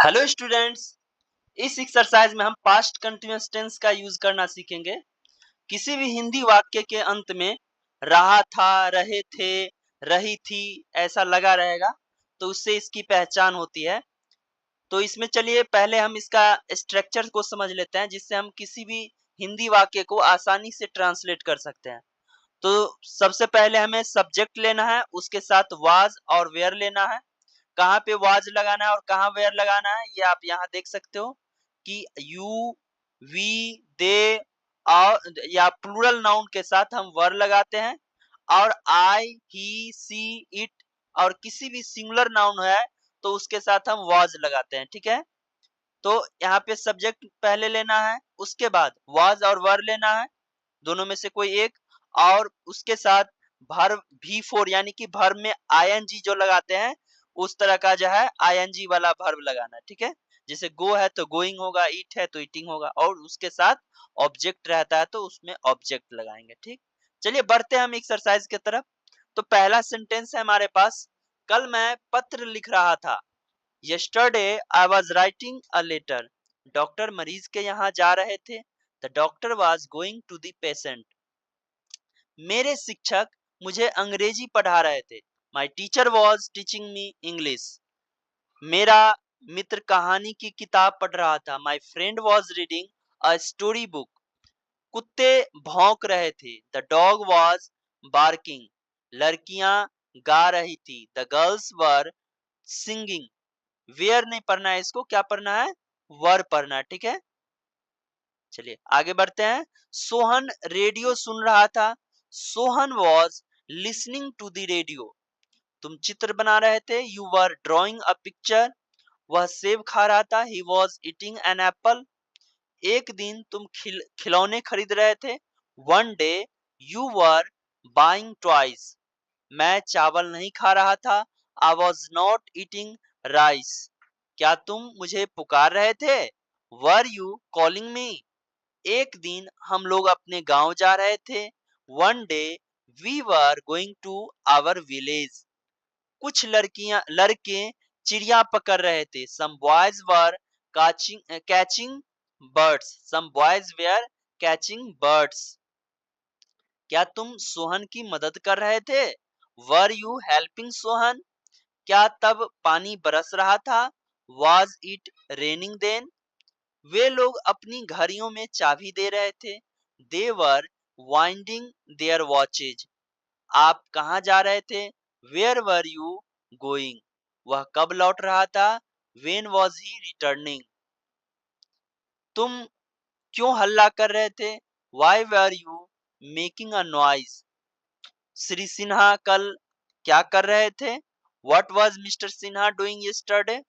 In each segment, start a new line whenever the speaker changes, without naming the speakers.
Hello students. इस exercise में हम पास्ट कंटिन्यूअस टेंस का यूज करना सीखेंगे। किसी भी हिंदी वाक्य के अंत में रहा था, रहे थे, रही थी ऐसा लगा रहेगा तो उससे इसकी पहचान होती है। तो इसमें चलिए पहले हम इसका स्ट्रक्चर को समझ लेते हैं, जिससे हम किसी भी हिंदी वाक्य को आसानी से ट्रांसलेट कर सकते हैं। तो सबसे पहले हमें सब्जेक्ट लेना है, उसके साथ वाज और वेयर लेना है। कहाँ पे वाज लगाना है और कहाँ वेयर लगाना है ये आप यहाँ देख सकते हो कि यू, वी, दे और या प्लूरल नाउन के साथ हम वर लगाते हैं, और आई, ही, सी, इट और किसी भी सिंगुलर नाउन है तो उसके साथ हम वाज लगाते हैं। ठीक है, तो यहाँ पे सब्जेक्ट पहले लेना है, उसके बाद वाज और वर लेना है, दोनों में से कोई एक, और उसके साथ वर्ब V4 यानी कि वर्ब में आईएनजी जो लगाते हैं उस तरह का जो है आईएनजी वाला वर्ब लगाना है। ठीक है, जैसे गो है तो गोइंग होगा, ईट है तो ईटिंग होगा, और उसके साथ ऑब्जेक्ट रहता है तो उसमें ऑब्जेक्ट लगाएंगे। ठीक, चलिए बढ़ते हैं हम एक्सरसाइज की तरफ। तो पहला सेंटेंस है हमारे पास, कल मैं पत्र लिख रहा था। Yesterday I was writing a letter. Doctor मरीज के यहाँ जा रहे थे। The doctor was going to the patient. मेरे शिक्षक मुझे अंग्रेजी पढ़ा रहे थे। My teacher was teaching me English. मेरा मित्र कहानी की किताब पढ़ रहा था। My friend was reading a story book. कुत्ते भौंक रहे थे। The dog was barking. लड़कियां गा रही थी। The girls were singing. Were नहीं पढ़ना है, इसको क्या पढ़ना है, वर पढ़ना है। ठीक है, चलिए आगे बढ़ते हैं। सोहन रेडियो सुन रहा था। Sohan was listening to the radio. तुम चित्र बना रहे थे। You were drawing a picture. वह सेब खा रहा था। He was eating an apple. एक दिन तुम खिलौने खरीद रहे थे। One day you were buying toys. मैं चावल नहीं खा रहा था। I was not eating rice. क्या तुम मुझे पुकार रहे थे। Were you calling me. एक दिन हम लोग अपने गांव जा रहे थे। One day we were going to our village. कुछ लड़के चिड़िया पकड़ रहे थे। Some boys were catching birds. Some boys were catching birds. क्या तुम सोहन की मदद कर रहे थे। Were you helping Sohan. क्या तब पानी बरस रहा था। Was it raining then. वे लोग अपनी घड़ियों में चाबी दे रहे थे। They were winding their watches. आप कहाँ जा रहे थे। Where were you going. वह कब लौट रहा था। When was he returning. तुम क्यों हल्ला कर रहे थे। Why were you making a noise. Shri Sinha कल क्या कर रहे थे। What was mister Sinha doing yesterday.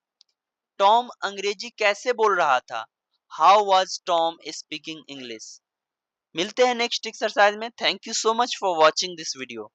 Tom अंग्रेजी कैसे बोल रहा था। How was Tom speaking English. मिलते हैं नेक्स्ट एक्सरसाइज में। Thank you so much for watching this video.